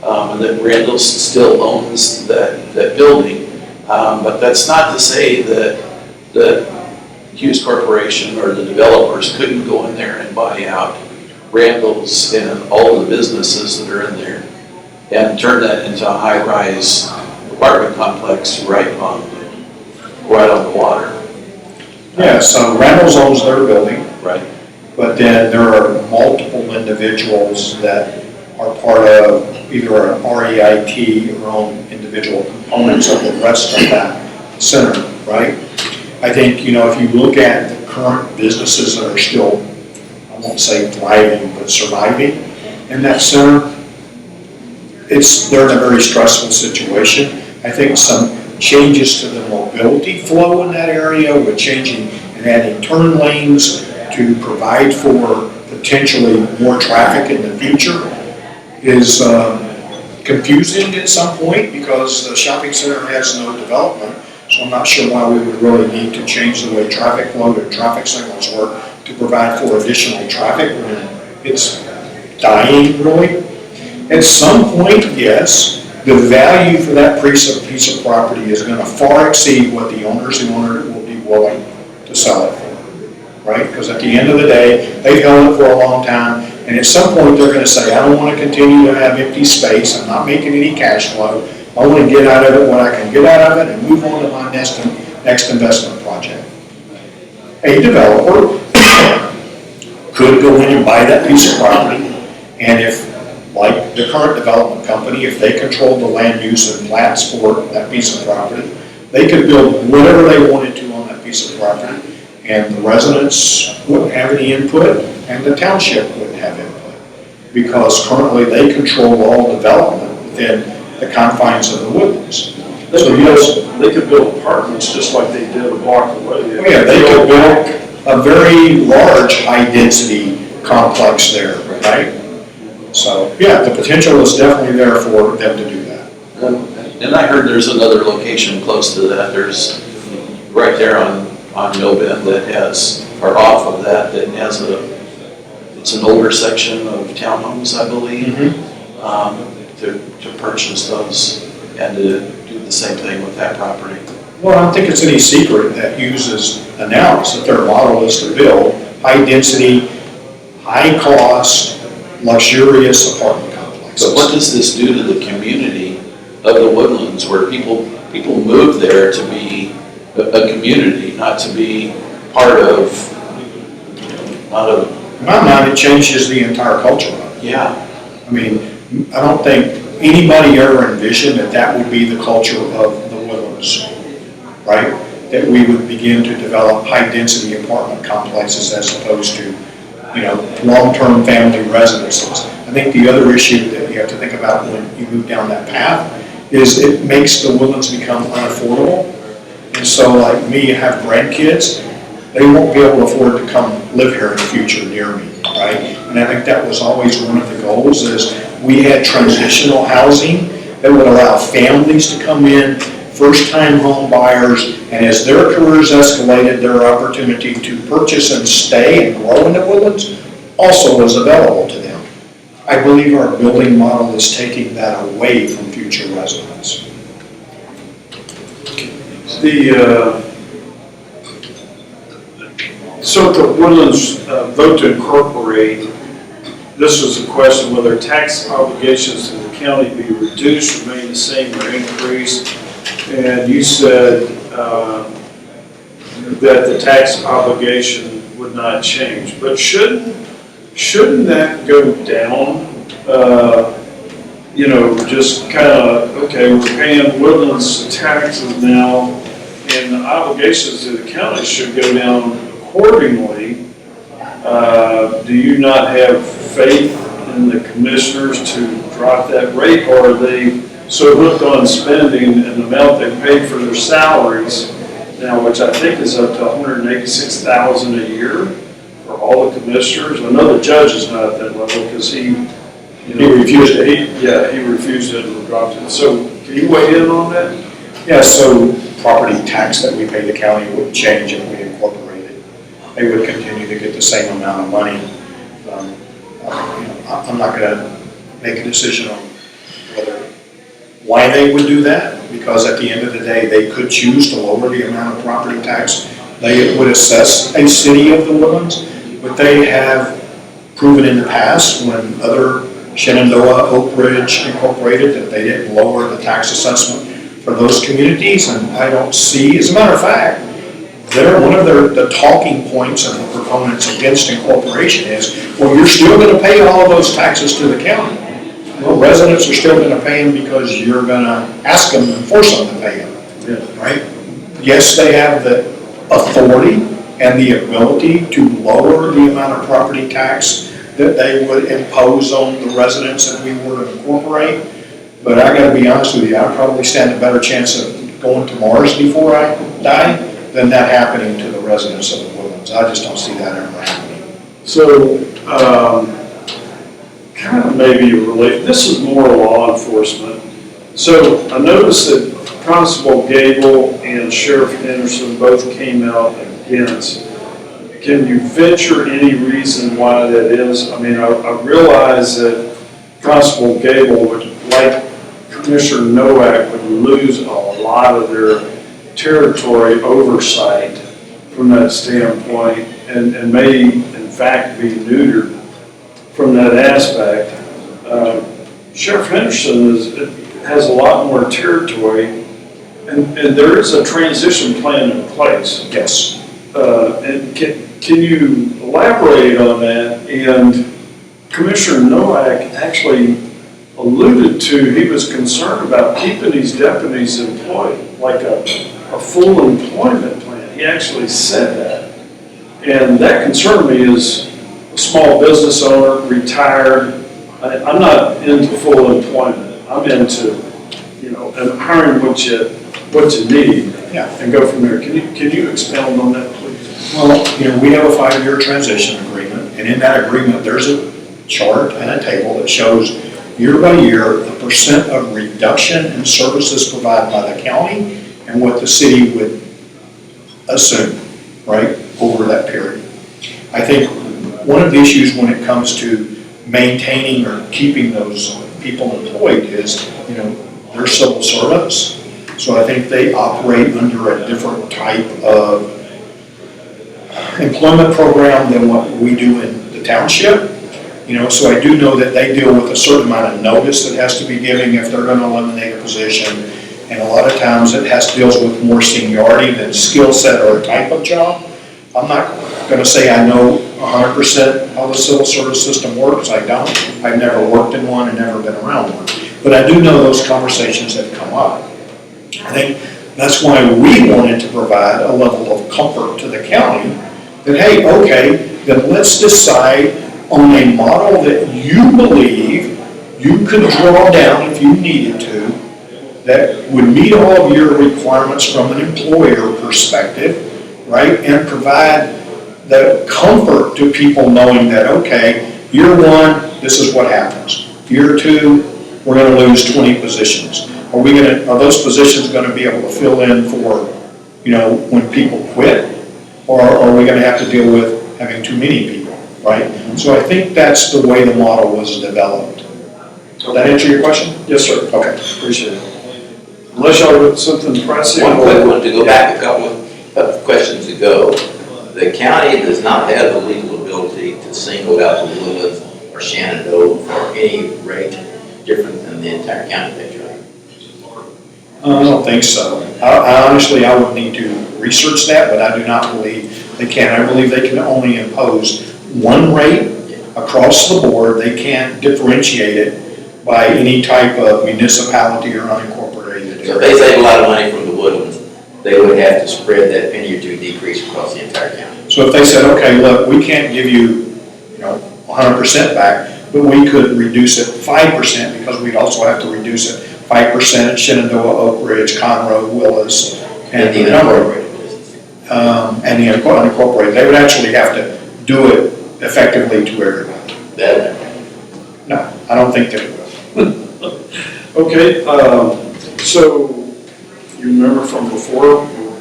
And that Randall's still owns that building. But that's not to say that Hughes Corporation or the developers couldn't go in there and buy out Randall's and all the businesses that are in there and turn that into a high-rise apartment complex right on the water. Yeah, so Randall's owns their building, Right. but then there are multiple individuals that are part of either an REIT or own individual components of the rest of that center, right? I think, if you look at the current businesses that are still, I won't say thriving, but surviving in that center, they're in a very stressful situation. I think some changes to the mobility flow in that area with changing and adding turn lanes to provide for potentially more traffic in the future is confusing at some point because the shopping center has no development. So I'm not sure why we would really need to change the way traffic flow and traffic signals work to provide for additional traffic when it's dying, really. At some point, yes, the value for that piece of property is going to far exceed what the owners who own it will be willing to sell it for, right? Because at the end of the day, they've held it for a long time, and at some point they're going to say, I don't want to continue to have empty space, I'm not making any cash flow, I want to get out of it what I can get out of it and move on to my next investment project. A developer could go in and buy that piece of property, and if, like the current development company, if they controlled the land use and plats for that piece of property, they could build whatever they wanted to on that piece of property, and the residents wouldn't have any input, and the township wouldn't have input, because currently they control all development within the confines of the Woodlands. They could build apartments just like they did a block away. Yeah, they could build a very large, high-density complex there, right? So, yeah, the potential is definitely there for them to do that. And I heard there's another location close to that. There's right there on Mill Bend that has, or off of that has it's an older section of townhomes, I believe, to purchase those and to do the same thing with that property. Well, I don't think it's any secret that Hughes has announced that their model is to build high-density, high-cost, luxurious apartment complexes. So what does this do to the community of the Woodlands, where people move there to be a community, not to be part of, In my mind, it changes the entire culture of it. yeah. I mean, I don't think anybody ever envisioned that would be the culture of the Woodlands, right? That we would begin to develop high-density apartment complexes as opposed to, long-term family residences. I think the other issue that you have to think about when you move down that path is it makes the Woodlands become unaffordable. And so, like me, have grandkids, they won't be able to afford to come live here in the future near me, right? And I think that was always one of the goals, is we had transitional housing that would allow families to come in, first-time home buyers, and as their careers escalated, their opportunity to purchase and stay and grow in the Woodlands also was available to them. I believe our building model is taking that away from future residents. So the Woodlands vote to incorporate, this was a question whether tax obligations to the county be reduced, remain the same, or increased. and you said that the tax obligation would not change, but shouldn't that go down? Just kind of, okay, we're paying Woodlands taxes now, and the obligations to the county should go down accordingly. Do you not have faith in the commissioners to drop that rate, or are they so hooked on spending and the amount they paid for their salaries now, which I think is up to $186,000 a year for all the commissioners? I know the judge is not at that level because he refused it. He refused it and dropped it. So can you weigh in on that? Yeah, so property tax that we pay the county would change if we incorporated. They would continue to get the same amount of money. I'm not going to make a decision on why they would do that, because at the end of the day, they could choose to lower the amount of property tax they would assess a city of the Woodlands, but they have proven in the past when other Shenandoah, Oak Ridge Incorporated, that they didn't lower the tax assessment for those communities, and I don't see, as a matter of fact, one of the talking points of the proponents against incorporation is, well, you're still going to pay all of those taxes to the county. Well, residents are still going to pay them because you're going to ask them and force them to pay them, right? Yes, they have the authority and the ability to lower the amount of property tax that they would impose on the residents if we were to incorporate. But I got to be honest with you, I'd probably stand a better chance of going to Mars before I die than that happening to the residents of the Woodlands. I just don't see that ever happening. So, kind of maybe relate, this is more law enforcement. So I noticed that Constable Gable and Sheriff Henderson both came out against. Can you venture any reason why that is? I mean, I realize that Constable Gable would, like Commissioner Nowak, would lose a lot of their territory oversight from that standpoint, and may in fact be neutered from that aspect. Sheriff Henderson has a lot more territory, and there is a transition plan in place. Yes. And can you elaborate on that? And Commissioner Nowak actually alluded to, he was concerned about keeping these deputies employed, like a full employment plan. He actually said that. And that concerned me as a small business owner, retired. I'm not into full employment. I'm into, and hiring what you need, and go from there. Can you expound on that, please? Well, we have a 5-year transition agreement, and in that agreement, there's a chart and a table that shows year by year the percent of reduction in services provided by the county and what the city would assume, right, over that period. I think one of the issues when it comes to maintaining or keeping those people employed is, they're civil servants. So I think they operate under a different type of employment program than what we do in the township. So I do know that they deal with a certain amount of notice that has to be given if they're going to eliminate a position. And a lot of times it deals with more seniority than skill set or type of job. I'm not going to say I know 100% how the civil service system works. I don't. I've never worked in one and never been around one. But I do know those conversations have come up. I think that's why we wanted to provide a level of comfort to the county that, hey, okay, then let's decide on a model that you believe you could draw down if you needed to, that would meet all of your requirements from an employer perspective, right? And provide the comfort to people knowing that, okay, year one, this is what happens. Year two, we're going to lose 20 positions. Are those positions going to be able to fill in for, when people quit? Or are we going to have to deal with having too many people, right? So I think that's the way the model was developed. Does that answer your question? Yes, sir. Okay. Appreciate it. Unless y'all have something pressing. One quick one to go back a couple of questions ago. The county does not have the legal ability to single out the Woodlands or Shenandoah for any rate different than the entire county pays, right? I don't think so. I honestly, I would need to research that, but I do not believe they can. I believe they can only impose one rate across the board. They can't differentiate it by any type of municipality or unincorporated So if area. they save a lot of money from the Woodlands, they would have to spread that penny or two decrease across the entire county. So if they said, okay, look, we can't give you, 100% back, but we could reduce it 5% because we'd also have to reduce it 5% at Shenandoah, Oak Ridge, Conroe, Willis, and the the number. unincorporated business. And the unincorporated, they would actually have to do it effectively to everybody. No, I don't think they will. Okay, so you remember from before, we'll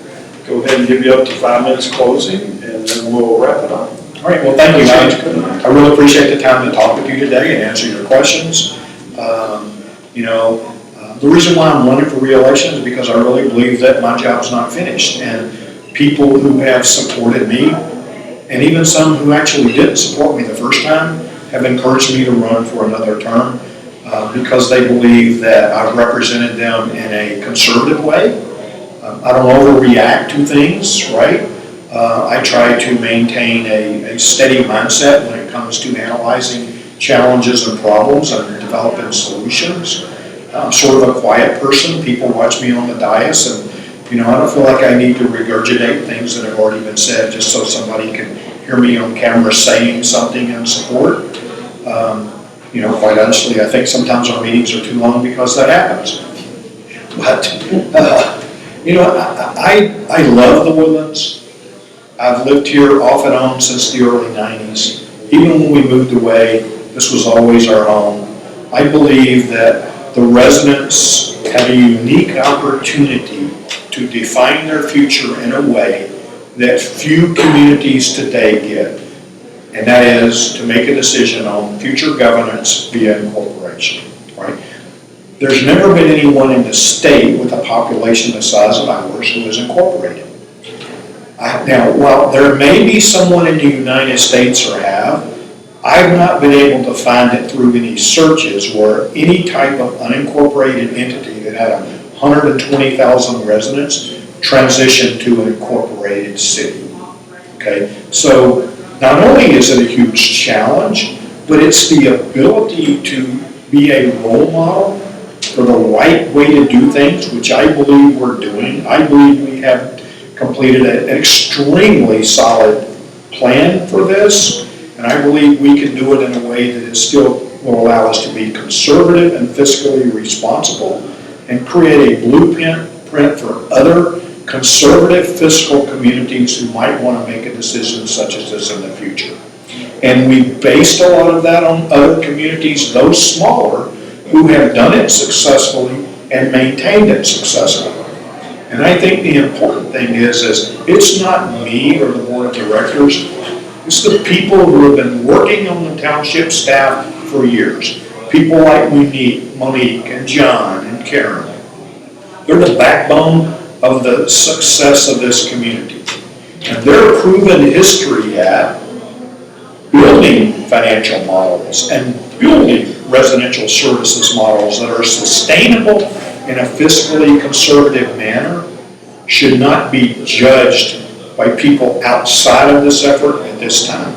go ahead and give you up to 5 minutes closing, and then we'll wrap it up. All right, well, thank you. I really appreciate the time to talk with you today and answer your questions. The reason why I'm running for re-election is because I really believe that my job's not finished. And people who have supported me, and even some who actually didn't support me the first time, have encouraged me to run for another term because they believe that I've represented them in a conservative way. I don't overreact to things, right? I try to maintain a steady mindset when it comes to analyzing challenges and problems and developing solutions. I'm sort of a quiet person. People watch me on the dais and, I don't feel like I need to regurgitate things that have already been said just so somebody can hear me on camera saying something in support. Quite honestly, I think sometimes our meetings are too long because that happens. But, I love the Woodlands. I've lived here off and on since the early 90s. Even when we moved away, this was always our home. I believe that the residents have a unique opportunity to define their future in a way that few communities today get. And that is to make a decision on future governance via incorporation, right? There's never been anyone in the state with a population the size of ours who is incorporated. Now, while there may be someone in the United States or have, I've not been able to find it through any searches where any type of unincorporated entity that had 120,000 residents transitioned to an incorporated city. Okay, so not only is it a huge challenge, but it's the ability to be a role model for the right way to do things, which I believe we're doing. I believe we have completed an extremely solid plan for this, and I believe we can do it in a way that it still will allow us to be conservative and fiscally responsible and create a blueprint for other conservative fiscal communities who might want to make a decision such as this in the future. And we based a lot of that on other communities, those smaller, who have done it successfully and maintained it successfully. And I think the important thing is it's not me or the board of directors, it's the people who have been working on the township staff for years. People like Monique and John and Karen. They're the backbone of the success of this community. And their proven history at building financial models and building residential services models that are sustainable in a fiscally conservative manner should not be judged by people outside of this effort at this time.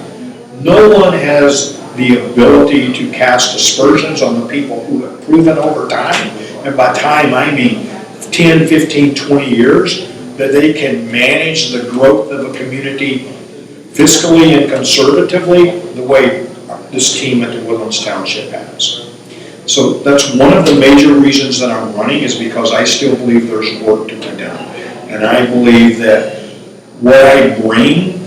No one has the ability to cast aspersions on the people who have proven over time, and by time I mean 10, 15, 20 years, that they can manage the growth of a community fiscally and conservatively the way this team at the Woodlands Township has. So that's one of the major reasons that I'm running, is because I still believe there's work to be done. And I believe that what I bring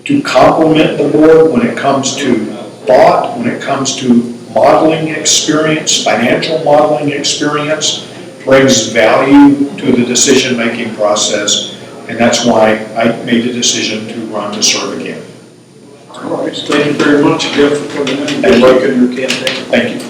to complement the board when it comes to thought, when it comes to modeling experience, financial modeling experience, brings value to the decision-making process. And that's why I made the decision to run to serve again. All right, thank you very much again for coming in and working your campaign. Thank you.